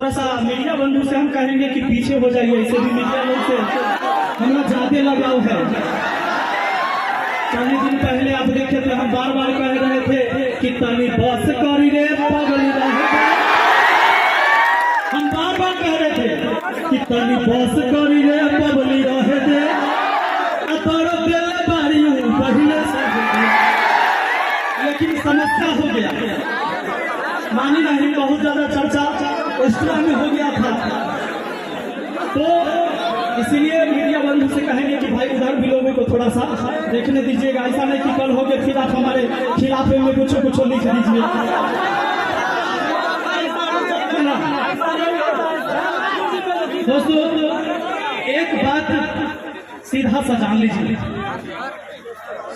थोड़ा सा मीडिया बंधु से हम कहेंगे कि पीछे हो जाइए, ऐसे भी मीडिया लोग से हमारा ज्यादा लगाव है। 4 दिन पहले आप देखे थे, हम बार बार कह रहे थे कि तनी बस करी रे पगली रहे, हम बार बार कह रहे थे कि तनी बस करी रे पगली रहे दे, पहले लेकिन समस्या हो गया, मानी नहीं, बहुत ज्यादा चर्चा एक्स्ट्रा में हो गया था। तो इसीलिए मीडिया बंधु से कहेंगे कि भाई उधर भी लोगों को थोड़ा सा देखने दीजिएगा, ऐसा नहीं कि कल हो गए फिर आप हमारे खिलाफ में कुछ लिख दीजिए। दोस्तों एक बात सीधा सा जान लीजिए,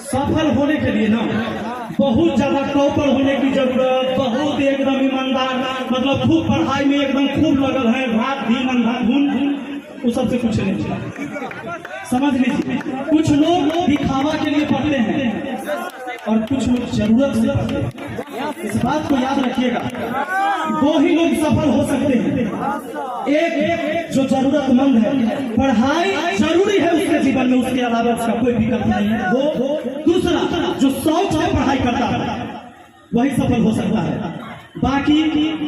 सफल होने के लिए ना बहुत ज्यादा टॉपर होने की जरूरत, बहुत एकदम ईमानदार, मतलब खूब पढ़ाई में एकदम खूब लगल है, रात दिन अंधाधुन, वो सबसे कुछ नहीं चाहिए। समझ लीजिए, कुछ लोग दिखावा के लिए पढ़ते हैं और कुछ लोग जरूरत से पढ़ते हैं। इस बात को याद रखिएगा, 2 ही लोग सफल हो सकते हैं। एक जो जरूरतमंद है, पढ़ाई जरूरी है उसके जीवन में, उसके अलावा उसका कोई विकल्प नहीं है वो। दूसरा जो शौक से पढ़ाई करता है वही सफल हो सकता है, बाकी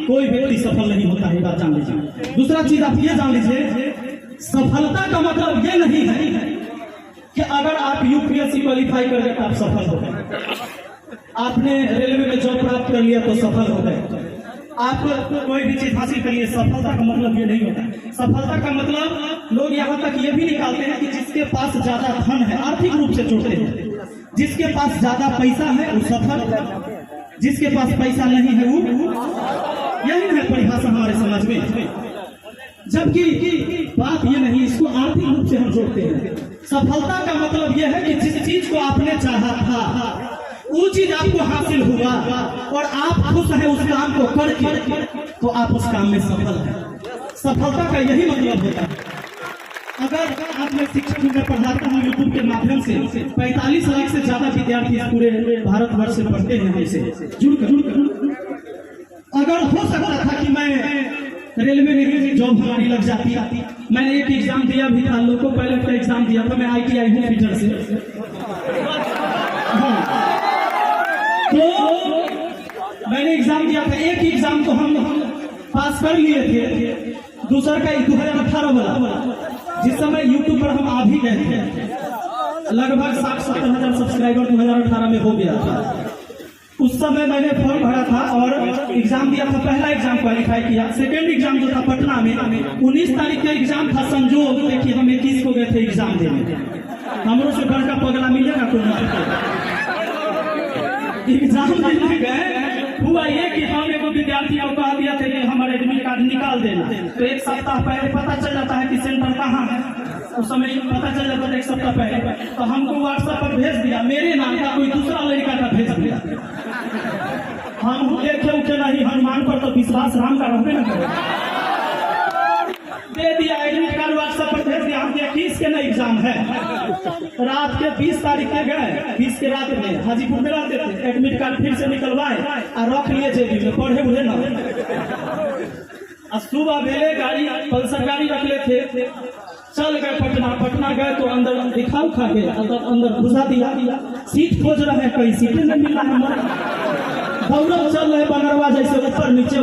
कोई व्यक्ति सफल नहीं होता है, बात जान लीजिए। दूसरा चीज आप ये जान लीजिए, सफलता का मतलब ये नहीं है कि अगर आप यूपीएससी क्वालिफाई कर गए तो आप सफल हो गए, आपने रेलवे में जॉब प्राप्त कर लिया तो सफल हो गए, आप कोई भी चीज हासिल करिए, सफलता का मतलब ये नहीं होता। सफलता का मतलब लोग यहाँ तक ये भी निकालते हैं कि जिसके पास ज्यादा धन है, आर्थिक रूप से जोड़ते हैं, जिसके पास ज्यादा पैसा है वो सफल, जिसके पास पैसा नहीं है वो, यही है परिभाषा हमारे समाज में। जबकि बात ये नहीं, इसको आर्थिक रूप से हम जोड़ते हैं। सफलता का मतलब यह है कि जिस चीज को आपने चाहा था वो चीज आपको हासिल हुआ और आप खुश हैं उस काम को करके, तो आप उस काम में सफल हैं। सफलता का यही मतलब होता है। अगर आपने शिक्षक में पढ़ाता हूँ यूट्यूब के माध्यम से, 45 लाख से ज्यादा विद्यार्थी पूरे भारतवर्ष से पढ़ते हैं हमसे जुड़। अगर हो सकता था कि मैं रेलवे में जॉब हमारी लग जाती, मैंने एक एग्जाम दिया भी था, लोगों पहले का एग्जाम दिया था, मैं ITI हूँ फीचर से, तो मैंने एग्जाम दिया था। एक एग्जाम तो हम पास कर लिए थे, दूसरा का 2018 वाला, जिस समय यूट्यूब पर हम आ भी गए थे, लगभग 60-70 हजार सब्सक्राइबर 2018 में हो गया था। उस समय मैंने फॉर्म भरा था और एग्जाम दिया था। पहला एग्जाम क्वालिफाई किया, सेकेंड एग्जाम जो था पटना में 19 तारीख का एग्जाम था। संजोग देखिए हम 21 को गए थे एग्जाम देने, हमरों से बड़का पगला मिलेगा कोई। एग्जाम देने गए, हुआ ये कि हम एक विद्यार्थी को कहा दिया था कि हमारे एडमिट कार्ड निकाल देना, तो 1 सप्ताह पहले पता चल जाता है कि सेंटर कहाँ है, उस समय पता चल जाता था 1 सप्ताह पहले, तो हमको व्हाट्सएप पर भेज दिया, मेरे नाम का कोई दूसरा लड़का का भेज दिया। हम देखे उठे नहीं, हनुमान पर तो विश्वास राम का रहते न करे, दे दिया एडमिट कार्ड व्हाट्सएप पर भेज दिया। हम 21 के ना एग्जाम है, रात के 20 तारीख के गए, 20 के रात में हाजीपुर में रहते थे, एडमिट कार्ड फिर से निकलवाए और रख लिए जेबी में, पढ़े हुए ना। सुबह भेले गाड़ी पल्सर गाड़ी रख ले थे, चल गए पटना गए तो अंदर दिखा उखा के अंदर घुसा दिया, सीट खोज रहे हैं, कहीं सीटें नहीं मिल रहा हमारा, दौड़ल चल रहे बनरवा जैसे, ऊपर नीचे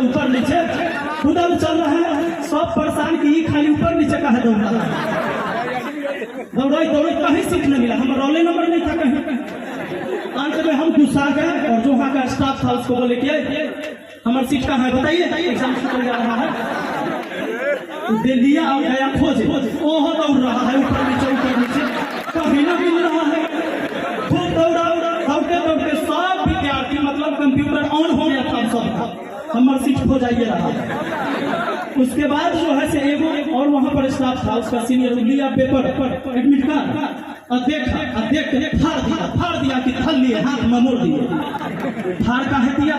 उधर चल रहे हैं, सब परेशान की खाली ऊपर नीचे का है, दौड़े कहीं सीट नहीं मिला, हमारा रोल नंबर नहीं था कहीं। अंत में हम गुस्सा गए और जो वहाँ का स्टाफ था उसको बोले कि हमारी सीट कहाँ है बताइए, एग्जाम शुरू जा रहा है, दे दिया और गया खोज, ओहो दौड़ रहा है ऊपर नीचे कहीं ना मिल रहा है, खूब दौड़ते सब विद्यार्थी, मतलब कंप्यूटर ऑन हो गया था सब, हमारी सीट खो जाइए रहा। उसके बाद जो है से एगो और वहाँ पर स्टाफ था, उसका सीनियर लिया पेपर एडमिट कार्ड देख फाड़ दिया कि थल लिए हाथ में मोड़ दिए, फाड़ का है दिया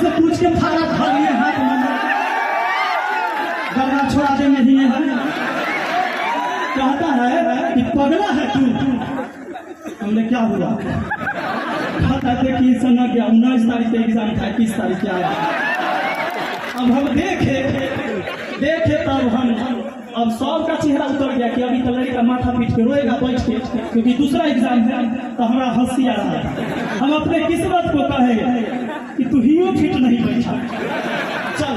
से पूछ के फाड़ा थल लिए हाथ में, गरबा छोड़ा दे नहीं है, कहता है कि पगला है तू। हमने क्या हुआ, कहता है कि 19 तारीख का एग्जाम था, 21 तारीख क्या आया, अब हम देखे तब हम अब सबका चेहरा उतर गया कि अभी तो लड़का माथा पीट के रोएगा बैठ के, क्योंकि दूसरा एग्जाम है। तो हमारा हंसी आ रहा है। हम अपने किस्मत को कहे कि तू ही फिट नहीं बैठा, चल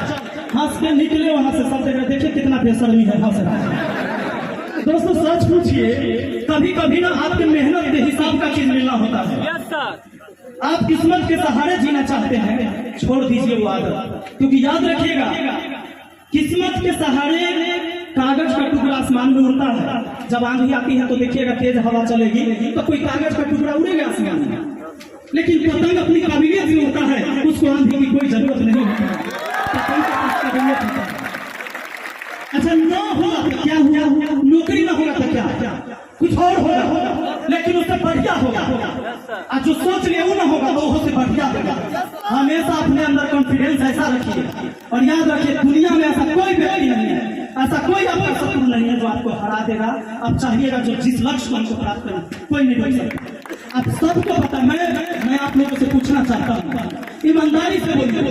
हंस के निकले वहां से। सब जगह देखिए कितना बेशर्मी है हंस रहा है। दोस्तों सच पूछिए, कभी कभी ना आपके मेहनत के हिसाब का चीज मिलना होता है। आप किस्मत के सहारे जीना चाहते हैं, छोड़ दीजिए वो आदत, क्योंकि याद रखिएगा किस्मत के सहारे कागज का टुकड़ा आसमान में उड़ता है। जब आंधी आती है तो देखिएगा तेज हवा चलेगी तो कोई कागज का टुकड़ा उड़ेगा आसमान में, लेकिन पतंग अपनी काबिलियत से उड़ता है, उसको आंधी की कोई जरूरत नहीं होती। अच्छा न होगा तो क्या हुआ, नौकरी न होगा तो क्या, कुछ और होगा लेकिन उससे बढ़िया होगा। और जो सोच लिया वो ना होगा तो उससे बढ़िया होगा। हमेशा अपने अंदर कॉन्फिडेंस ऐसा रखिए और याद रखिए दुनिया में ऐसा कोई व्यक्ति नहीं है, ऐसा कोई आपका शत्रु नहीं है जो आपको हरा देगा। आप चाहिएगा जो जिस लक्ष्य को आपको प्राप्त करना, कोई नहीं रोक सकता। आप सबको पता, मैं आप लोगों से पूछना चाहता हूँ ईमानदारी से बोलिए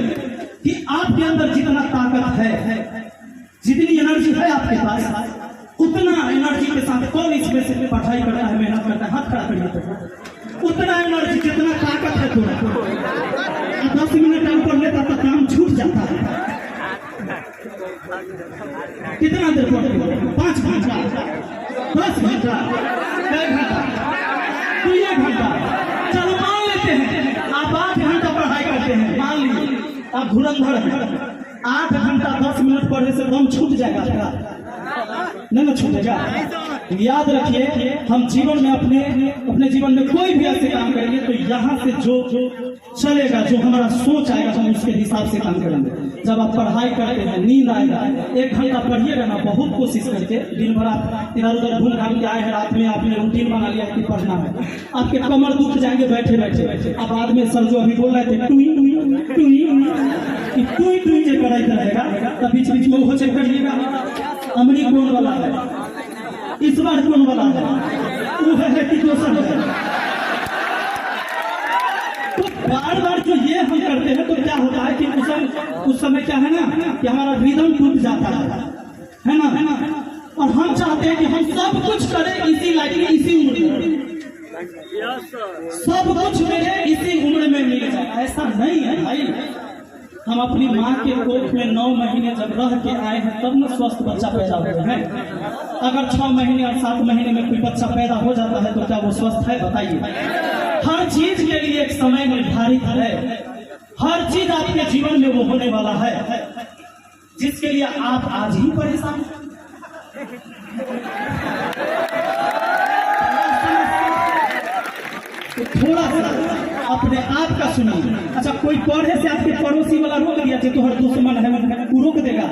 कि आपके अंदर जितना ताकत है, जितनी एनर्जी है आपके पास, उतना एनर्जी के साथ कौन इसमें से पढ़ाई करता है, मेहनत करता है, हाथ खड़ा करिए। उतना एनर्जी जितना ताकत है थोड़ा 10 मिनट काम कर लेता तो काम छूट जाता है। कितना देर पढ़ते, 5 घंटा, 10 घंटा, 1 घंटा, 2 घंटा, चलो मान लेते हैं आप 8 घंटा पढ़ाई करते हैं, मान लीजिए आप धुरंधर 8 घंटा 10 मिनट पढ़े से दम छूट जाएगा, नहीं छूटेगा। याद रखिए हम जीवन में अपने जीवन में कोई भी ऐसे काम करेंगे तो यहाँ से जो चलेगा, जो हमारा सोच आएगा, हम उसके हिसाब से काम करेंगे। जब आप पढ़ाई करते हैं नींद आएगा, 1 घंटा पढ़िएगा ना, बहुत कोशिश करके। दिन भर आप इधर उधर घूम घाम के आए हैं, रात में आपने रूटीन बना लिया कि पढ़ना है, आपके कमर दुख जाएंगे बैठे बैठे। अब बाद में सर जो अभी बोल रहे थे टुई जो कराते रहेगा, तब बीच बीच में वो चेक करिएगा अमरी कौन वाला है, इस बार कौन वाला है, वो है कि दोसर है। तो बार बार जो ये हम करते हैं तो क्या होता है कि उस समय क्या है ना कि हमारा रिदम टूट जाता है ना। और हम चाहते हैं कि हम सब कुछ करें इसी लाइफ में, इसी उम्र में, सब कुछ मेरे इसी उम्र में मिल जाए। ऐसा नहीं है भाई। हम अपनी माँ के कोख में 9 महीने जब रह के आए हैं तब न स्वस्थ बच्चा पैदा हुआ है। अगर 6 महीने और 7 महीने में कोई बच्चा पैदा हो जाता है तो क्या वो स्वस्थ है, बताइए। हर चीज के लिए एक समय निर्धारित है, हर चीज आपके जीवन में वो होने वाला है जिसके लिए आप आज ही परेशान हैं। तो थोड़ा सा अपने आप का सुनिए। अच्छा कोई पढ़े से आपके पड़ोसी वाला रोक दिया तो हर दुश्मन है वो रोक देगा।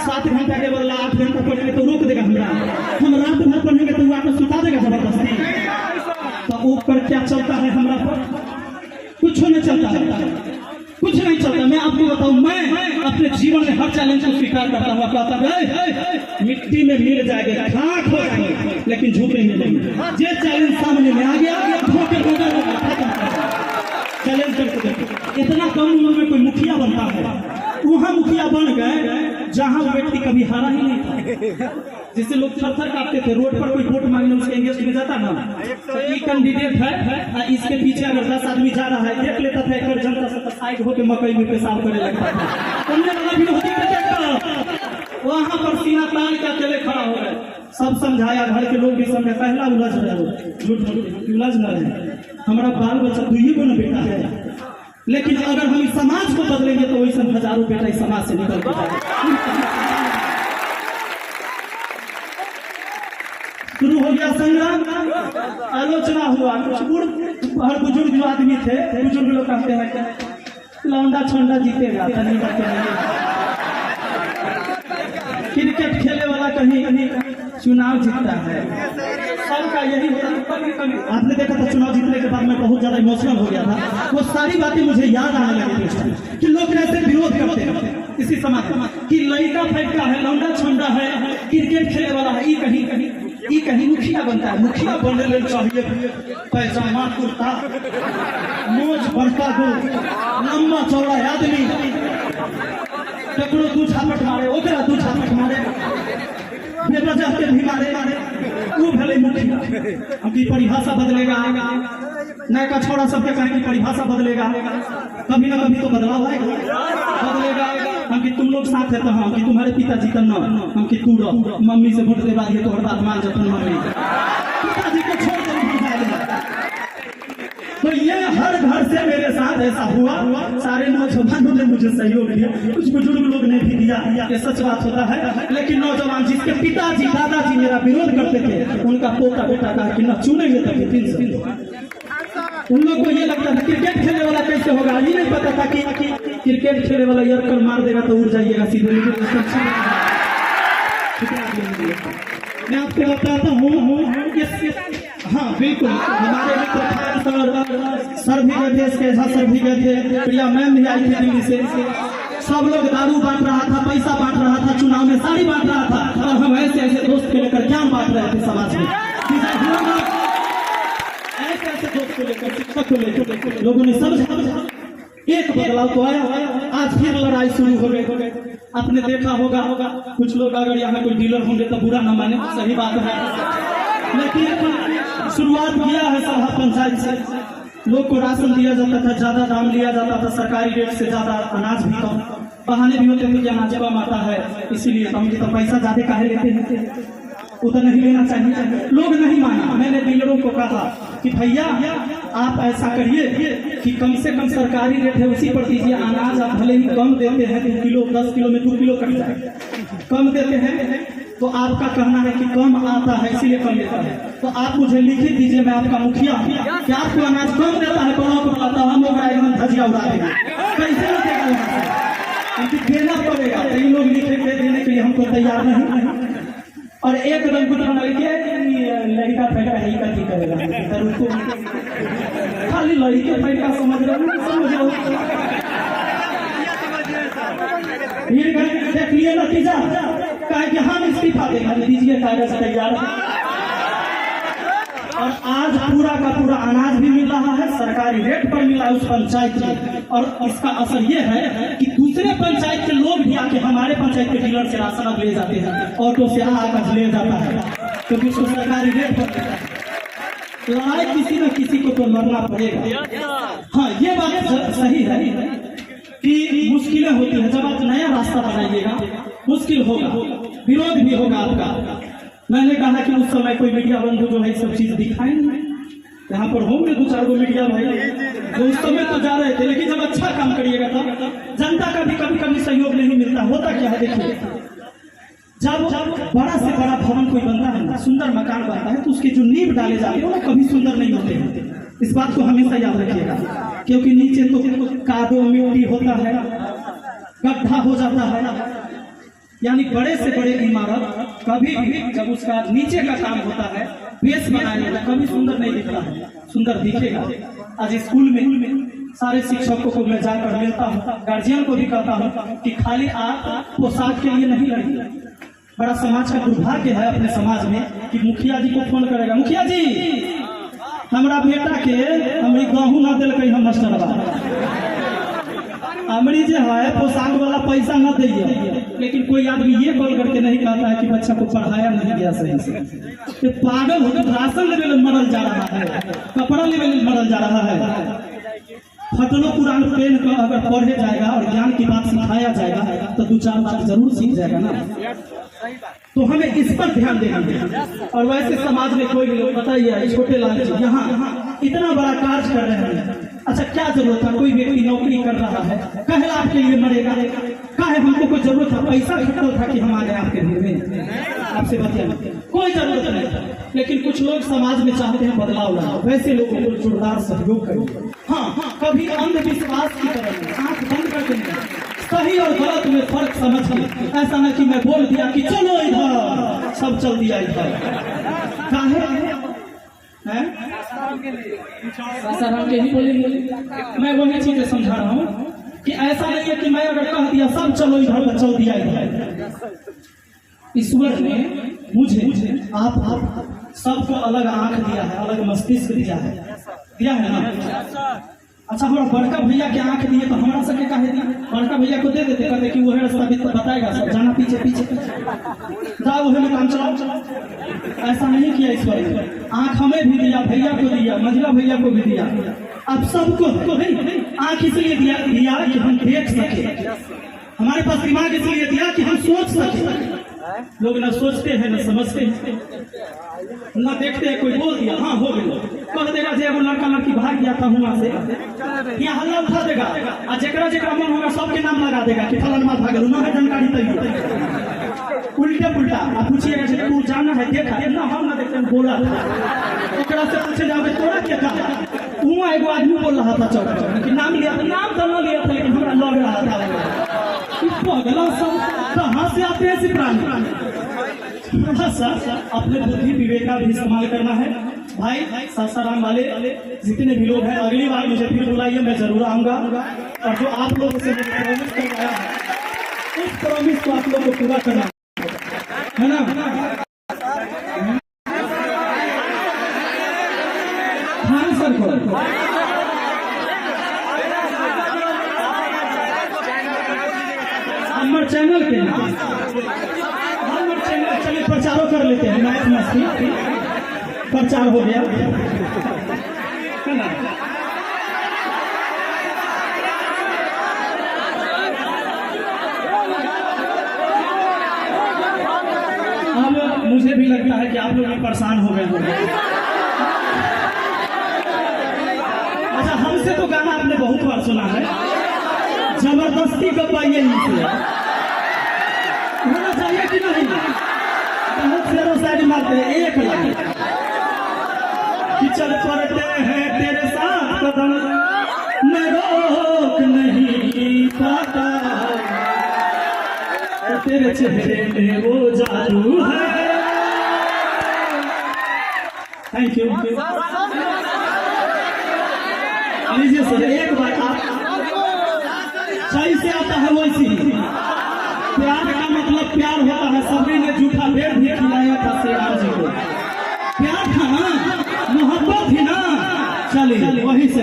7 घंटा के बदला 8 घंटा पढ़ेंगे तो रोक देगा हमरा। हम रात भर पढ़ेंगे तो वो आपको सुता देगा जबरदस्ती। तो ऊपर क्या चलता है हमरा पर? कुछ नहीं चलता है, कुछ नहीं चलता। मैं आपको बताऊं, मैं अपने जीवन में हर चैलेंज को स्वीकार करता हुआ कहता है मिट्टी में मिल जाएंगे, खाक हो जाएंगे, लेकिन झुके मिलेंगे। जे चैलेंज सामने में आ गया धोखे चैलेंज करके देखो। इतना कम उम्र में कोई मुखिया बनता है, वहां मुखिया बन गए जहां व्यक्ति कभी हारा ही नहीं था। जिससे लोग थर-थर कांपते थे। रोड पर कोई वोट मांगने उसके एंगेज में जाता ना, तो ये कैंडिडेट है, इसके पीछे अगर 10 आदमी जा रहा है देख लेता था, एक जनता से साइड होकर मकई में पेशाब करने लगता था। उनने वाला भी होती वहां पर सीना तान के अकेले खड़ा हो गए। सब समझाया, घर के लोग भी समझे, पहला उलझ रहे, झूठ उलझ न रहे। हमारा बाल बच्चा 2 को न बेटा है, लेकिन अगर हम इस समाज को बदलेंगे तो वैसे हजारों बेटा इस समाज से निकल के जाएगा। शुरू हो गया संग्राम, आलोचना हुआ। कुछ हर बुजुर्ग जो आदमी थे, बुजुर्ग लोग कहते हैं लौंडा छोंडा जीतेगा, क्रिकेट खेले वाला कहीं चुनाव जीतता है। सबका यही होता है। आपने देखा था चुनाव जीतने के बाद मैं बहुत ज्यादा इमोशनल हो गया था। वो सारी बातें मुझे याद आने लगी थी कि लोग कैसे विरोध करते हैं इसी समाज की। लड़का फेंकता है, लौंडा छोंडा है, क्रिकेट खेले वाला है, ये कहीं मुखिया बनता है। मुखिया बनने ले चाहिए पैजामा कुर्ता, मोज बड़का दो, लंबा चौड़ा आदमी, ककरो दू झापट मारे, ओकरा दू झापट मारे, बेवजह के भी मारे, वो भले मुखिया। हम की परिभाषा बदलेगा, नया छोड़ा सबके कहें की परिभाषा बदलेगा, कभी ना कभी तो बदलाव आएगा, बदलेगा। हम कि तुम लोग साथ है तो हाँ कि तुम्हारे पिताजी का नाम, हम कि तू रहो मम्मी से वोट देवा दिए तो हर बात मान जाता मम्मी, पिताजी को छोड़ कर तो ये हर घर से मेरे साथ ऐसा हुआ। सारे नौजवानों ने मुझे सहयोग दिया, कुछ बुजुर्ग लोग ने भी दिया, ये सच बात होता है। लेकिन नौजवान जिसके पिताजी दादाजी मेरा विरोध करते थे, उनका पोता बेटा कहा कि न चुनेंगे तक 300। उन लोग को ये लगता था क्रिकेट खेलने वाला कैसे होगा, ये नहीं पता था कि क्रिकेट खेलने वाला यर्कर मार देगा तो उड़ जाइएगा सीधे। मैं आपको बताता हूँ, हाँ बिल्कुल, हमारे मित्र सर भी गए थे, इसके सर भी गए थे, प्रिया मैम भी आई थी दिल्ली से। सब लोग दारू बांट रहा था, पैसा बांट रहा था, चुनाव में साड़ी बांट रहा था, और हम ऐसे ऐसे दोस्त को लेकर ज्ञान बांट रहे थे समाज में। ऐसे ऐसे दोस्त को लेकर, शिक्षक को लेकर लोगों ने समझा, एक बदलाव तो आया। आज फिर लड़ाई शुरू हो गई। आपने देखा होगा कुछ लोग अगर यहाँ कोई डीलर होंगे तो बुरा न माने, सही बात है, लेकिन शुरुआत किया है सभा पंचायत से। लोग को राशन दिया जाता था, ज्यादा दाम लिया जाता था, सरकारी रेट से ज्यादा अनाज भी कम, बहाने भी होते थे कि अनाज कम आता है इसीलिए हम तो पैसा ज्यादा काहे लेते हैं, उतना नहीं लेना चाहिए। लोग नहीं माना। मैंने डीलरों को कहा कि भैया आप ऐसा करिए कि कम से कम सरकारी रेट है उसी पर दीजिए, अनाज आप भले ही कम देते हैं 2 किलो 10 किलो में 2 किलो कट जाए, कम देते हैं तो आपका कहना है कि कम आता है इसीलिए कम देता है, तो आप मुझे लिखित दीजिए, मैं आपका मुखिया हूँ, क्या आपको अनाज कम देता है ब्लॉक को बताता, हम लोग एकदम धजिया उड़ा देंगे, कैसे देना पड़ेगा। कई लोग लिखेंगे देने के लिए, हमको तैयार नहीं। और एकदम कुछ लड़के लड़का फैका है का की करेगा, खाली लड़के फैका समझ रहे देख लिए नतीजा, कहे कि हम इस्तीफा देगा, दीजिए कागज तैयार। और आज पूरा का पूरा अनाज भी मिल रहा है, सरकारी रेट पर मिला उस पंचायत में, और इसका असर ये है कि दूसरे पंचायत के लोग भी आके हमारे पंचायत के डीलर से राशन अब ले जाते हैं, ऑटो से आकर ले जाता है, क्योंकि उसको सरकारी रेट पर मिलता है। लड़ाई किसी न किसी को तो लड़ना पड़ेगा। हाँ ये बात सही है कि मुश्किलें होती है, जब आप नया रास्ता बनाइएगा मुश्किल होगा, विरोध भी होगा आपका। मैंने कहा कि उस समय कोई मीडिया बंधु जो है सब चीज दिखाए नहीं, यहाँ पर होंगे 2-4 गो मीडिया भाई जो उस समय तो जा रहे थे, लेकिन जब अच्छा काम करिएगा तब जनता का भी कभी सहयोग नहीं मिलता। होता क्या है देखिए, जब बड़ा से बड़ा भवन कोई बनता है, सुंदर मकान बनता है, तो उसकी जो नींव डाले जाते हैं वो कभी सुंदर नहीं होते हैं। इस बात को हमेशा याद रखिएगा, क्योंकि नीचे तो कादो मिट्टी होता है, गड्ढा हो जाता है। यानी बड़े से बड़े इमारत कभी भी जब उसका नीचे का काम होता है, बेस बनाने का, कभी सुंदर नहीं दिखता है, सुंदर दिखेगा। आज स्कूल में सारे शिक्षकों को मैं जाकर मिलता हूँ, गार्जियन को भी कहता हूँ कि खाली आप पोशाक के लिए नहीं लड़िए। बड़ा समाज का दुर्भाग्य है अपने समाज में कि मुखिया जी को फोन करेगा, मुखिया जी हमारा बेटा के हमारी गहूँ ना दिल कहीं हम मास्टर हमारी जो है पोशाक वाला पैसा न दिए, लेकिन कोई आदमी ये कॉल करके नहीं कहता है कि बच्चा को पढ़ाया नहीं गया सही से। तो पागल होकर राशन लेवल मरल जा रहा है, कपड़ा लेवल मरल जा रहा है। फटलो पुरान पेन का अगर पढ़े जाएगा और ज्ञान की बात सिखाया जाएगा तो 2-4 बात जरूर सीख जाएगा ना। तो हमें इस पर ध्यान देना है। और वैसे समाज में कोई लोग बताइए, छोटे लाल जी यहाँ इतना बड़ा कार्य कर रहे हैं, अच्छा क्या जरूरत है? कोई व्यक्ति नौकरी कर रहा है, कहे आपके लिए मरेगा, कहे हमको कोई जरूरत है? पैसा खर्च था कि हम आ गए आपके घर में, आपसे बताइए, कोई जरूरत नहीं। लेकिन कुछ लोग समाज में चाहते हैं बदलाव लाओ, वैसे लोगों को जोरदार सहयोग करिए। हाँ, कभी अंधविश्वास की तरह आंख बंद कर देंगे, सही और गलत में फर्क समझिए। ऐसा न कि मैं बोल दिया कि चलो इधर, सब चल दिया इधर, सासाराम के ही बोलेंगे। मैं वही चीजें समझा रहा हूँ कि ऐसा नहीं है कि मैं अगर कह दिया सब चलो इधर तो चल दिया इधर। ईश्वर ने मुझे आप सबको अलग आंख दिया है, अलग मस्तिष्क दिया है ना। अच्छा हमारा बड़का भैया के आंख दिए तो हमारा सबके काहे दिए? बड़का भैया को दे देते, कहते कि वही रास्ता भी बताएगा, सब जाना पीछे पीछे जाओ वही में काम चलाओ। ऐसा नहीं किया ईश्वर ने। आंख हमें भी दिया, भैया को दिया, मंझला भैया को भी दिया। अब सबको आंख इसलिए दिया कि हम देख सके, हमारे पास दिमाग इसलिए दिया कि हम सोच सके। लोग ना सोचते हैं ना समझते हैं ना देखते हैं। कोई बोल दिया हाँ हो गया, कह देगा जे एगो लड़का लड़की भाग गया था वहां से, यहाँ हल्ला उठा देगा और जेकरा जेकरा मन होगा सबके नाम लगा देगा कि फलाना भागल ना है जानकारी तैयार। उल्टे पुल्टा आप पूछिएगा कि तू जाना है देखा ना, हम ना देखते बोला ओकरा से पूछे जाओगे तोरा क्या कहा? वहाँ एगो आदमी बोल रहा था चौक पर कि नाम लिया था, नाम तो न लिया था लेकिन हमरा लग रहा था पगला सब कहाँ से आते हैं ऐसे प्राणी। अपने बुद्धि विवेक का भी इस्तेमाल करना है भाई। सासाराम वाले जितने भी लोग हैं अगली बार मुझे फिर बुलाइए, मैं जरूर आऊंगा। और जो आप लोगों से प्रॉमिस करवाया है उस प्रॉमिस को आप लोग को पूरा करना है ना। हाँ सर हमारे चैनल के चलिए प्रचारों कर लेते हैं, मैथ मस्ती प्रचार हो गया है ना। अब मुझे भी लगता है कि आप लोग भी परेशान हो गए होंगे। अच्छा हमसे तो गाना आपने बहुत बार सुना है, जबरदस्ती गवाइए होना चाहिए कि नहीं? बहुत से शायरी मारते हैं एक लाइन कि चल पड़ते हैं तेरे साथ कदम मैं रोक नहीं पाता, तेरे चेहरे में वो जादू है। Thank you. लीजिए सर एक बार आप सही से आता है वैसी। प्यार का मतलब प्यार होता है, सभी ने झूठा पेड़ भी खिलाया था श्रीराम जी को। प्यार था ना, मोहब्बत थी ना, चलिए वही से